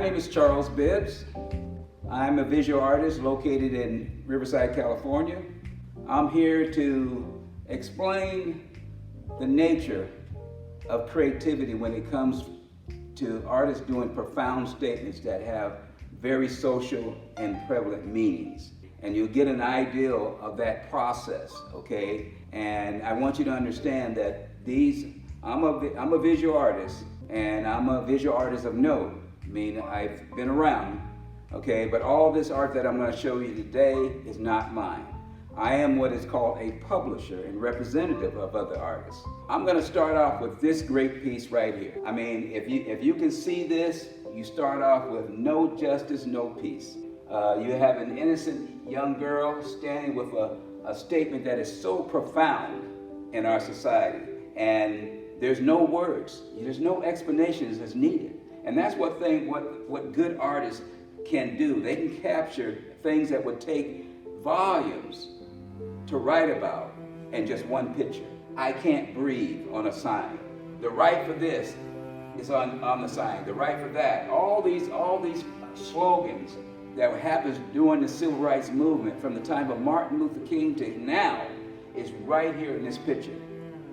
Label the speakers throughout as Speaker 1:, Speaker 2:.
Speaker 1: name is Charles Bibbs. I'm a visual artist located in Riverside, California. I'm here to explain the nature of creativity when it comes to artists doing profound statements that have very social and prevalent meanings. And you'll get an idea of that process, okay? And I want you to understand that I'm a visual artist, and I'm a visual artist of note. I mean, I've been around, okay? But all this art that I'm going to show you today is not mine. I am what is called a publisher and representative of other artists. I'm going to start off with this great piece right here. I mean, if you can see this, you start off with no justice, no peace. You have an innocent young girl standing with a statement that is so profound in our society, and there's no words, there's no explanations that's needed. And that's what good artists can do. They can capture things that would take volumes to write about in just one picture. I can't breathe on a sign. The right for this is on the sign. The right for that. All these slogans that happens during the civil rights movement from the time of Martin Luther King to now is right here in this picture.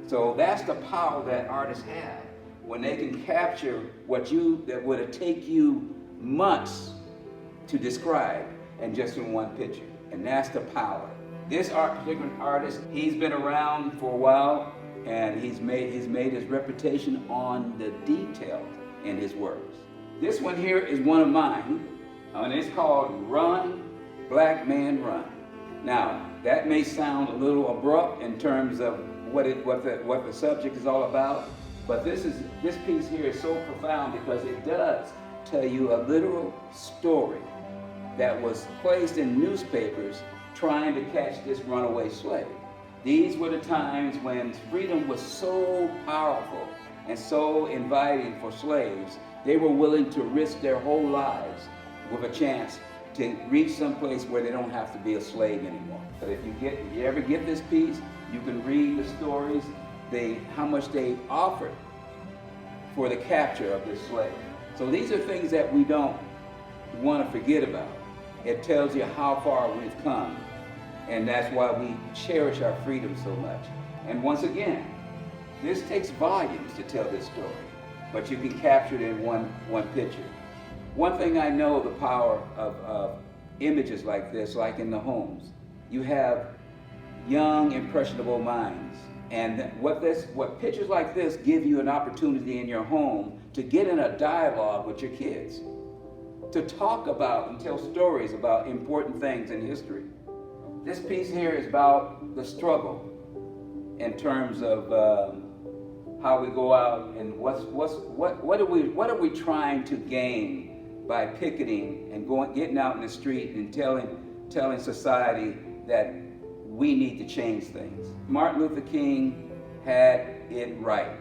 Speaker 1: So that's the power that artists have when they can capture that would take you months to describe and just in one picture. And that's the power. This particular artist, he's been around for a while, and he's made his reputation on the details in his works. This one here is one of mine, and it's called Run, Black Man Run. Now, that may sound a little abrupt in terms of what the subject is all about, but this piece here is so profound because it does tell you a literal story that was placed in newspapers trying to catch this runaway slave. These were the times when freedom was so powerful and so inviting for slaves, they were willing to risk their whole lives with a chance to reach some place where they don't have to be a slave anymore. But if you ever get this piece, you can read the stories, how much they offered for the capture of this slave. So these are things that we don't want to forget about. It tells you how far we've come, and that's why we cherish our freedom so much. And once again, this takes volumes to tell this story, but you can capture it in one picture. One thing I know, the power of images like this, like in the homes. You have young, impressionable minds, and what pictures like this give you an opportunity in your home to get in a dialogue with your kids, to talk about and tell stories about important things in history. This piece here is about the struggle in terms of how we go out and what are we trying to gain by picketing and getting out in the street and telling society that we need to change things. Martin Luther King had it right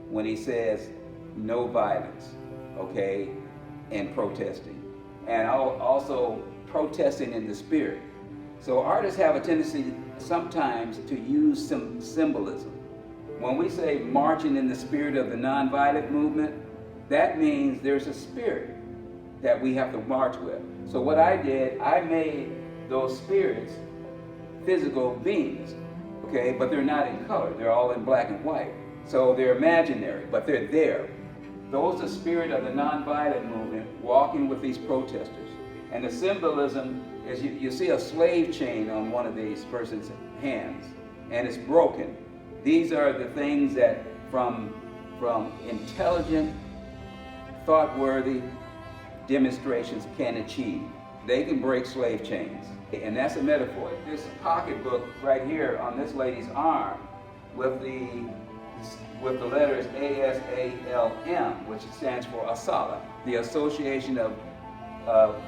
Speaker 1: when he says no violence, okay, and protesting. And also protesting in the spirit. So artists have a tendency sometimes to use some symbolism. When we say marching in the spirit of the nonviolent movement, that means there's a spirit that we have to march with. So what I did, I made those spirits physical beings, okay? But they're not in color, they're all in black and white. So they're imaginary, but they're there. Those are the spirit of the nonviolent movement walking with these protesters. And the symbolism is you see a slave chain on one of these person's hands, and it's broken. These are the things that from intelligent, thought-worthy demonstrations can achieve. They can break slave chains. And that's a metaphor. This pocketbook right here on this lady's arm with the letters ASALM, which stands for ASALA, the Association of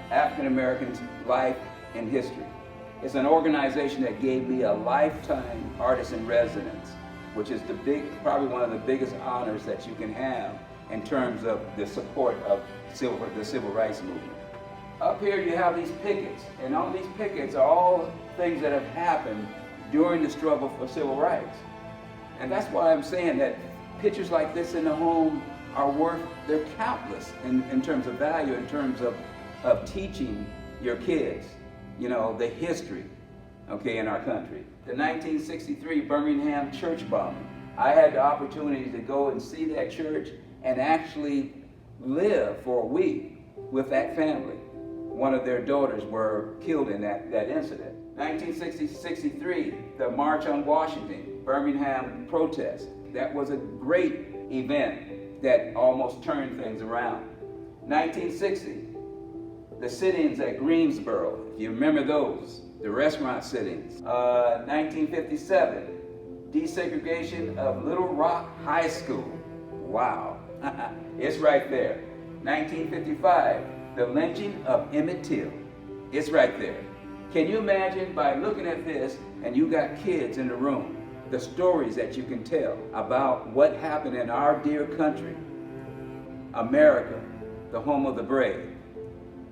Speaker 1: African Americans Life and History. It's an organization that gave me a lifetime artist in residence, which is probably one of the biggest honors that you can have in terms of the support of the civil rights movement. Up here you have these pickets, and all these pickets are all things that have happened during the struggle for civil rights. And that's why I'm saying that pictures like this in the home are worth, they're countless in terms of value, in terms of teaching your kids, you know, the history, okay, in our country. The 1963 Birmingham church bombing. I had the opportunity to go and see that church and actually live for a week with that family. One of their daughters were killed in that incident. 1963, the March on Washington, Birmingham protest. That was a great event that almost turned things around. 1960, the sit-ins at Greensboro, if you remember those, the restaurant sit-ins. 1957, desegregation of Little Rock High School. Wow, it's right there. 1955, the lynching of Emmett Till. It's right there. Can you imagine, by looking at this, and you got kids in the room, the stories that you can tell about what happened in our dear country, America, the home of the brave,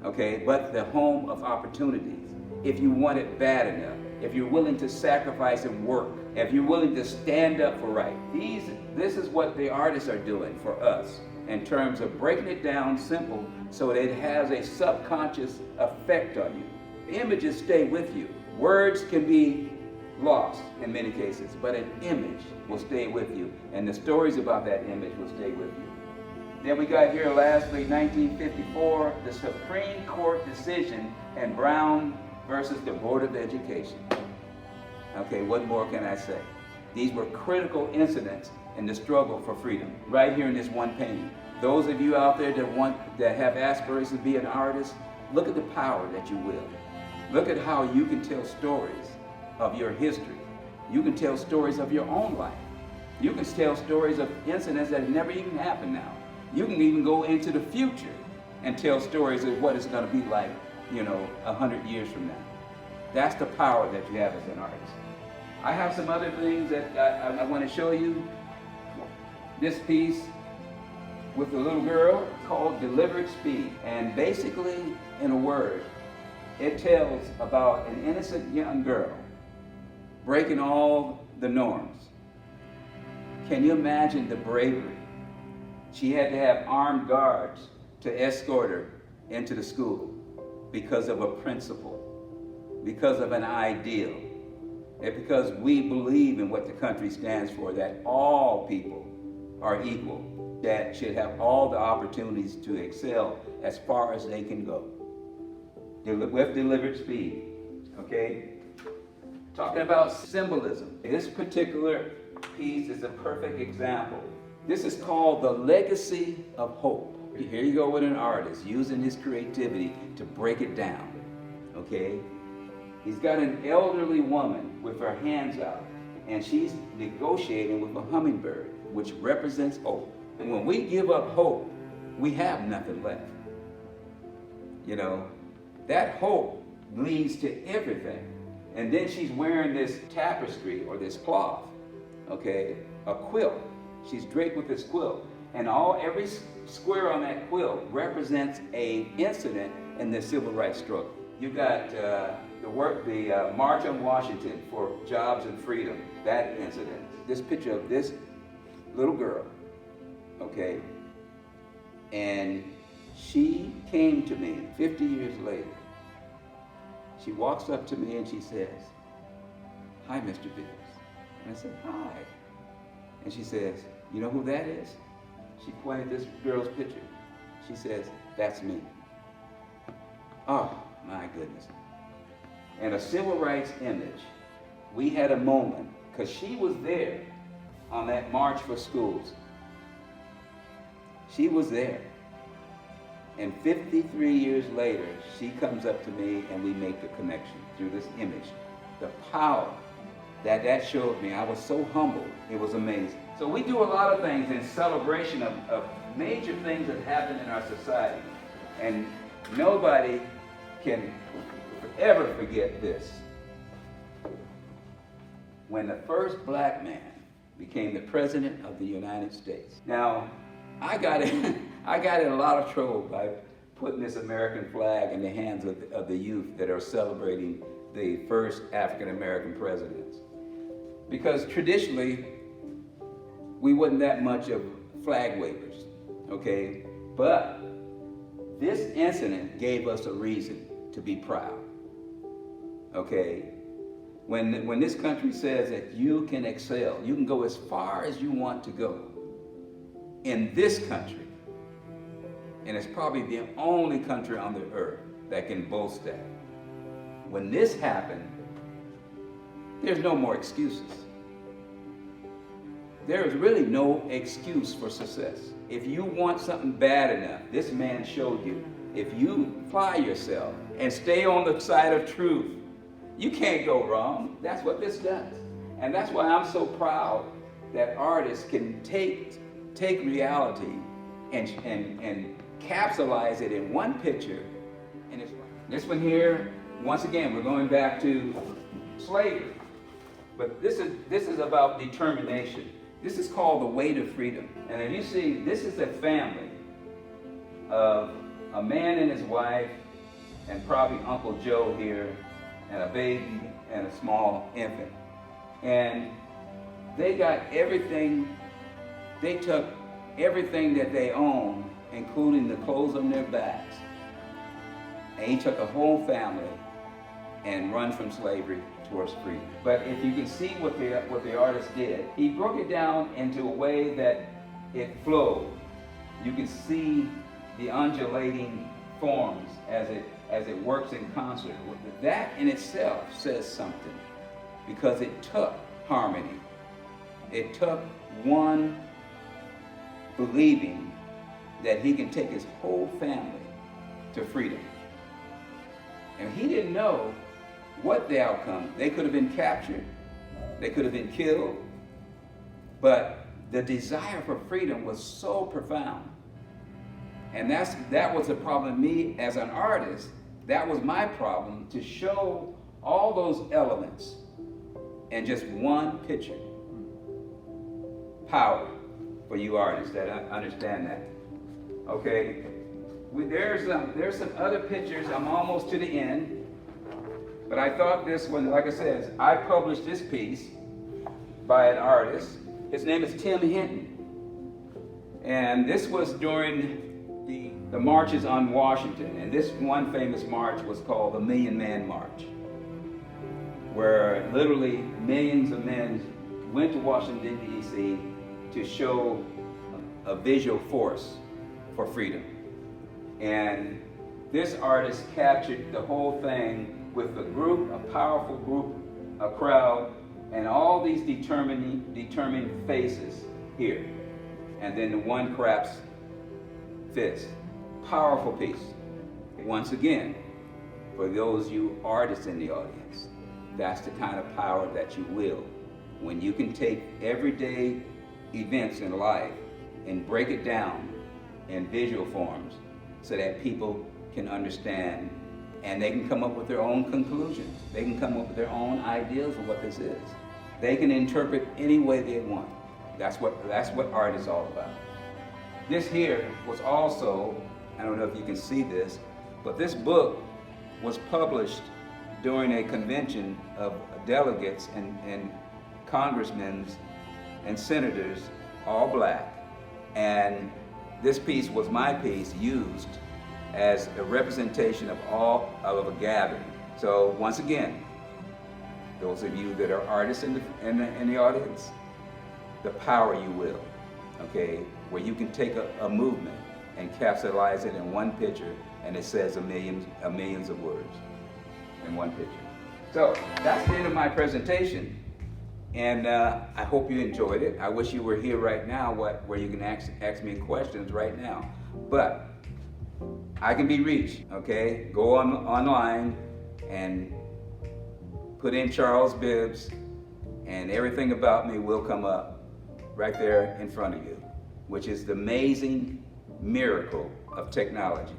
Speaker 1: okay, but the home of opportunities. If you want it bad enough, if you're willing to sacrifice and work, if you're willing to stand up for right. This is what the artists are doing for us in terms of breaking it down simple so that it has a subconscious effect on you. Images stay with you. Words can be lost in many cases, but an image will stay with you, and the stories about that image will stay with you. Then we got here lastly, 1954, the Supreme Court decision in Brown versus the Board of Education. Okay, what more can I say? These were critical incidents in the struggle for freedom, right here in this one painting. Those of you out there that have aspirations to be an artist, look at the power that you wield. Look at how you can tell stories of your history. You can tell stories of your own life. You can tell stories of incidents that never even happened now. You can even go into the future and tell stories of what it's going to be like, 100 years from now. That's the power that you have as an artist. I have some other things that I want to show you. This piece with the little girl called Deliberate Speed. And basically, in a word, it tells about an innocent young girl breaking all the norms. Can you imagine the bravery? She had to have armed guards to escort her into the school because of a principle, because of an ideal, and because we believe in what the country stands for, that all people are equal, that should have all the opportunities to excel as far as they can go. With deliberate speed, okay? Talking about symbolism. This particular piece is a perfect example. This is called the legacy of hope. Here you go with an artist using his creativity to break it down, okay? He's got an elderly woman with her hands out, and she's negotiating with a hummingbird, which represents hope. And when we give up hope, we have nothing left. That hope leads to everything. And then she's wearing this tapestry or this cloth, okay, a quilt. She's draped with this quilt. And every square on that quilt represents an incident in the civil rights struggle. You got the March on Washington for Jobs and Freedom, that incident. This picture of this little girl, okay? And she came to me 50 years later. She walks up to me and she says, "Hi, Mr. Bibbs." And I said, "Hi." And she says, "You know who that is?" She pointed this girl's picture. She says, "That's me." Oh, my goodness. And a civil rights image. We had a moment, because she was there on that March for Schools. She was there. And 53 years later, she comes up to me and we make the connection through this image. The power that showed me, I was so humbled. It was amazing. So we do a lot of things in celebration of major things that happen in our society. And nobody can ever forget this. When the first black man became the President of the United States. Now, I got in a lot of trouble by putting this American flag in the hands of the youth that are celebrating the first African-American presidents. Because traditionally, we wasn't that much of flag wavers. okay? But this incident gave us a reason to be proud, okay? When this country says that you can excel, you can go as far as you want to go in this country, and it's probably the only country on the earth that can boast that. When this happened, there's no more excuses. There is really no excuse for success. If you want something bad enough, this man showed you, if you apply yourself and stay on the side of truth, you can't go wrong. That's what this does. And that's why I'm so proud that artists can take reality and capsulize it in one picture. And it's this one here, once again, we're going back to slavery. But this is about determination. This is called the way to freedom. And if you see, this is a family of a man and his wife, and probably Uncle Joe here, and a baby and a small infant. And they got everything, they took everything that they owned, including the clothes on their backs. And he took a whole family and run from slavery towards freedom. But if you can see what the artist did, he broke it down into a way that it flowed. You can see the undulating forms as it works in concert. That in itself says something, because it took harmony. It took one believing that he can take his whole family to freedom. And he didn't know what the outcome. They could have been captured, they could have been killed, but the desire for freedom was so profound. And that was the problem. Me as an artist, that was my problem, to show all those elements in just one picture. Power for you artists that understand that. Okay, there's some other pictures. I'm almost to the end. But I thought this one, like I said, I published this piece by an artist. His name is Tim Hinton. And this was during the marches on Washington. And this one famous march was called the Million Man March, where literally millions of men went to Washington, D.C. to show a visual force for freedom. And this artist captured the whole thing with a group, a powerful group, a crowd, and all these determined faces here. And then the one craps fist. Powerful piece. Once again, for those you artists in the audience, that's the kind of power that you will. When you can take everyday events in life and break it down in visual forms so that people can understand, and they can come up with their own conclusions. They can come up with their own ideas of what this is. They can interpret any way they want. That's what art is all about. This here was also, I don't know if you can see this, but this book was published during a convention of delegates and congressmen and senators, all black. And this piece was my piece, used as a representation of a gathering. So once again, those of you that are artists in the audience, the power you will, okay, where you can take a movement and capsulize it in one picture, and it says a millions of words in one picture. So that's the end of my presentation, and I hope you enjoyed it. I wish you were here right now, where you can ask me questions right now, but I can be reached, okay? Go online and put in Charles Bibbs, and everything about me will come up right there in front of you, which is the amazing miracle of technology.